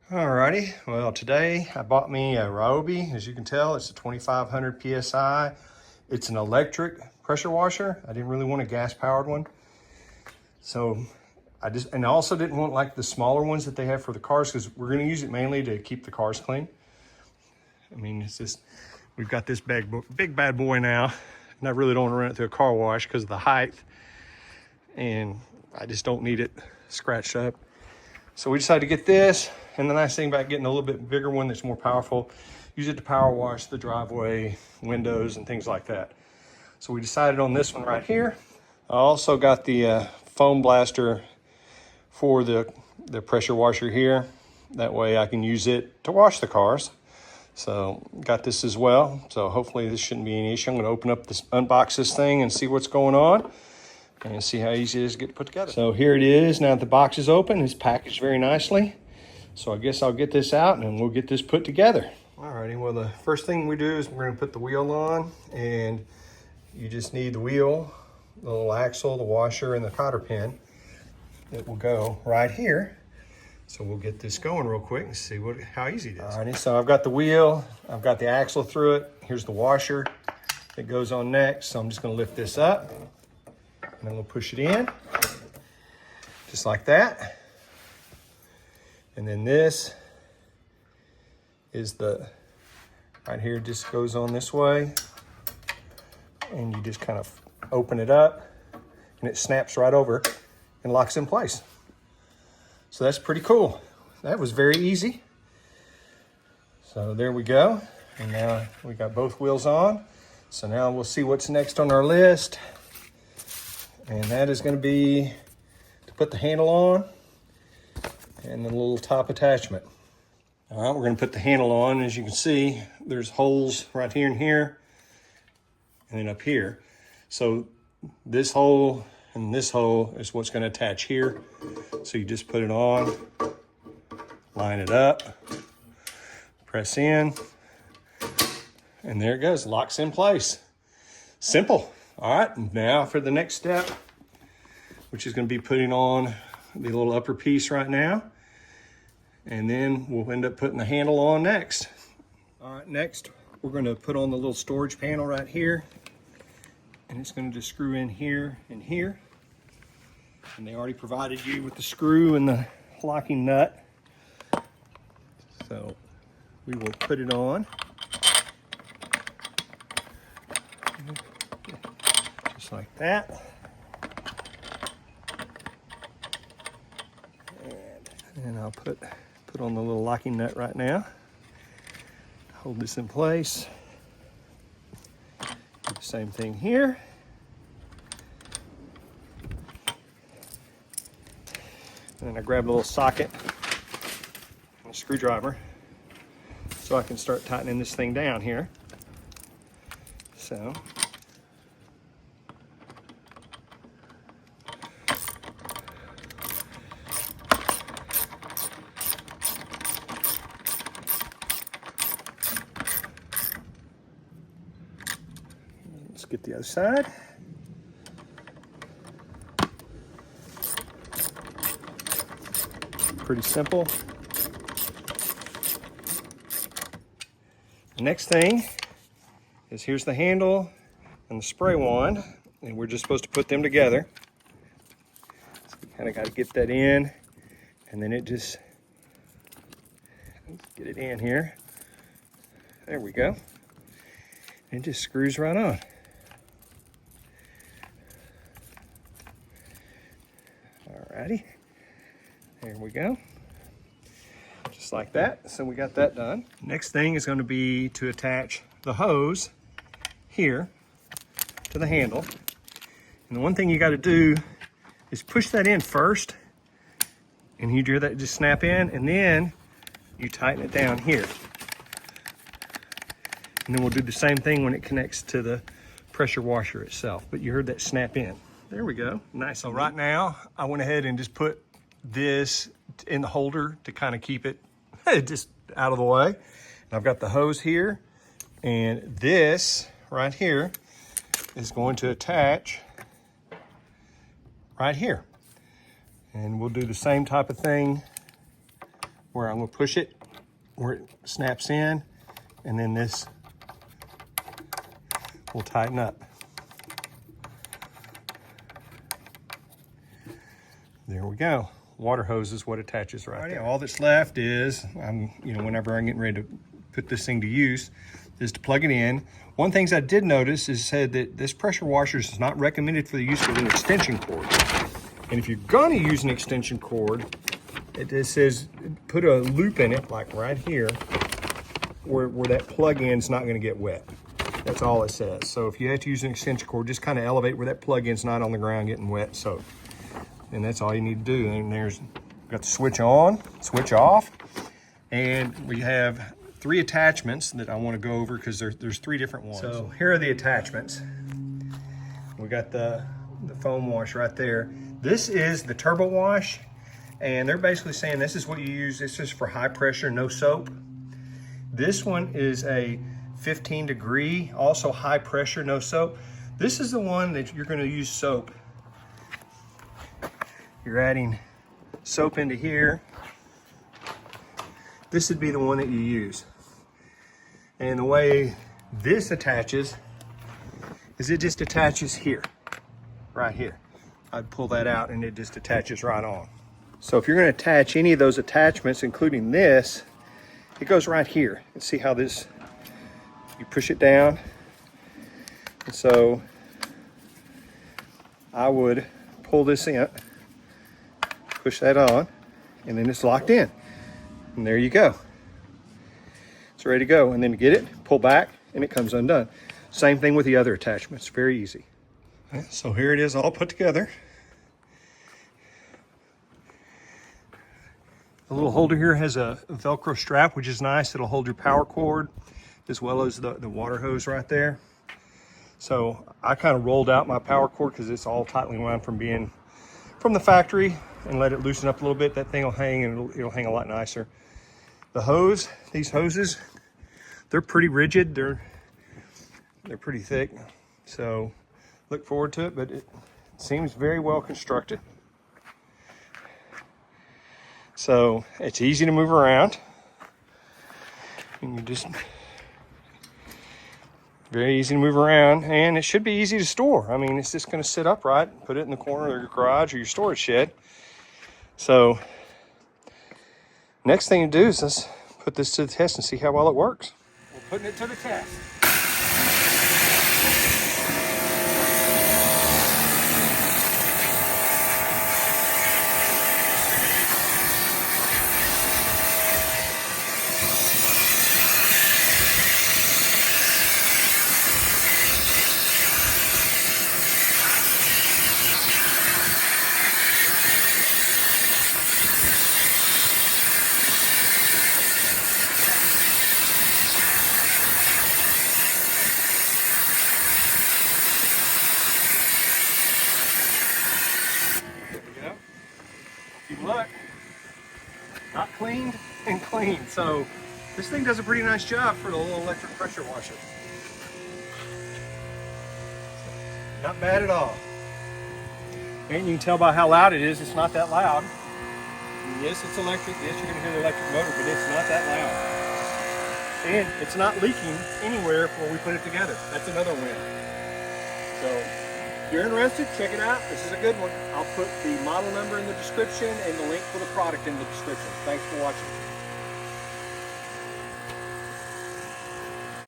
Alrighty, well today I bought me a Ryobi. As you can tell, it's a 2500 PSI. It's an electric pressure washer. I didn't really want a gas powered one. So I also didn't want like the smaller ones that they have for the cars, because we're gonna use it mainly to keep the cars clean. I mean, it's just, we've got this big bad boy now, and I really don't want to run it through a car wash because of the height, and I just don't need it scratched up. So we decided to get this, and the nice thing about getting a little bit bigger one that's more powerful, use it to power wash the driveway, windows, and things like that. So we decided on this one right here. I also got the foam blaster for the pressure washer here. That way I can use it to wash the cars. So got this as well. So hopefully this shouldn't be an issue. I'm gonna unbox this thing and see what's going on, and see how easy it is to get put together. So here it is. Now that the box is open, it's packaged very nicely. So I guess I'll get this out and we'll get this put together. Alrighty, well the first thing we do is we're gonna put the wheel on, and you just need the wheel, the little axle, the washer, and the cotter pin that will go right here. So we'll get this going real quick and see how easy it is. Alrighty, so I've got the wheel, I've got the axle through it. Here's the washer that goes on next. So I'm just gonna lift this up, and then we'll push it in, just like that. And then this is right here, just goes on this way. And you just kind of open it up, and it snaps right over and locks in place. So that's pretty cool. That was very easy. So there we go. And now we got both wheels on. So now we'll see what's next on our list. And that is going to be to put the handle on and the little top attachment. All right, we're going to put the handle on. As you can see, there's holes right here and here, and then up here. So this hole and this hole is what's going to attach here. So you just put it on, line it up, press in, and there it goes, locks in place. Simple. All right, now for the next step, which is going to be putting on the little upper piece right now, and then we'll end up putting the handle on next. All right, next we're going to put on the little storage panel right here, and it's going to just screw in here and here. And they already provided you with the screw and the locking nut. So we will put it on. Just like that. And I'll put on the little locking nut right now. Hold this in place. Do the same thing here. And then I grab a little socket and a screwdriver so I can start tightening this thing down here. So let's get the other side. Pretty simple. The next thing is, here's the handle and the spray wand, and we're just supposed to put them together. So we kind of got to get that in, and then let's get it in here. There we go. It just screws right on. Alrighty. There we go, just like that. So we got that done. Next thing is going to be to attach the hose here to the handle. And the one thing you got to do is push that in first, and you hear that just snap in, and then you tighten it down here. And then we'll do the same thing when it connects to the pressure washer itself. But you heard that snap in. There we go, nice. So right now I went ahead and just put this in the holder to kind of keep it just out of the way. And I've got the hose here, and this right here is going to attach right here. And we'll do the same type of thing where I'm gonna push it, where it snaps in, and then this will tighten up. There we go. Water hose is what attaches right there. All that's left is, whenever I'm getting ready to put this thing to use, is to plug it in. One thing I did notice is said that this pressure washer is not recommended for the use of an extension cord. And if you're gonna use an extension cord, it says put a loop in it, like right here, where that plug-in's not gonna get wet. That's all it says. So if you have to use an extension cord, just kind of elevate where that plug-in's not on the ground getting wet. So, and that's all you need to do. And there's, got the switch on, switch off, and we have 3 attachments that I want to go over because there's 3 different ones. So here are the attachments. We got the foam wash right there. This is the turbo wash, and they're basically saying this is what you use. This is for high pressure, no soap. This one is a 15 degree, also high pressure, no soap. This is the one that you're going to use soap. You're adding soap into here. This would be the one that you use. And the way this attaches is it just attaches here, right here. I'd pull that out and it just attaches right on. So if you're going to attach any of those attachments, including this, it goes right here. And see how this, you push it down. And so I would pull this in, push that on, and then it's locked in. And there you go. It's ready to go. And then to get it, pull back, and it comes undone. Same thing with the other attachments, very easy. So here it is all put together. The little holder here has a Velcro strap, which is nice. It'll hold your power cord as well as the water hose right there. So I kind of rolled out my power cord because it's all tightly wound from the factory, and let it loosen up a little bit. That thing will hang, and it'll hang a lot nicer. The hose, these hoses, they're pretty rigid. They're pretty thick. So look forward to it, but it seems very well constructed. So it's easy to move around. And you just, very easy to move around, and it should be easy to store. I mean, it's just going to sit upright, put it in the corner of your garage or your storage shed. So next thing to do is let's put this to the test and see how well it works. We're putting it to the test. If you look, not cleaned and clean. So this thing does a pretty nice job for the little electric pressure washer. Not bad at all. And you can tell by how loud it is, it's not that loud. And yes, it's electric. Yes, you're going to hear the electric motor, but it's not that loud. And it's not leaking anywhere where we put it together. That's another win. So if you're interested, check it out. This is a good one. I'll put the model number in the description and the link for the product in the description. Thanks for watching.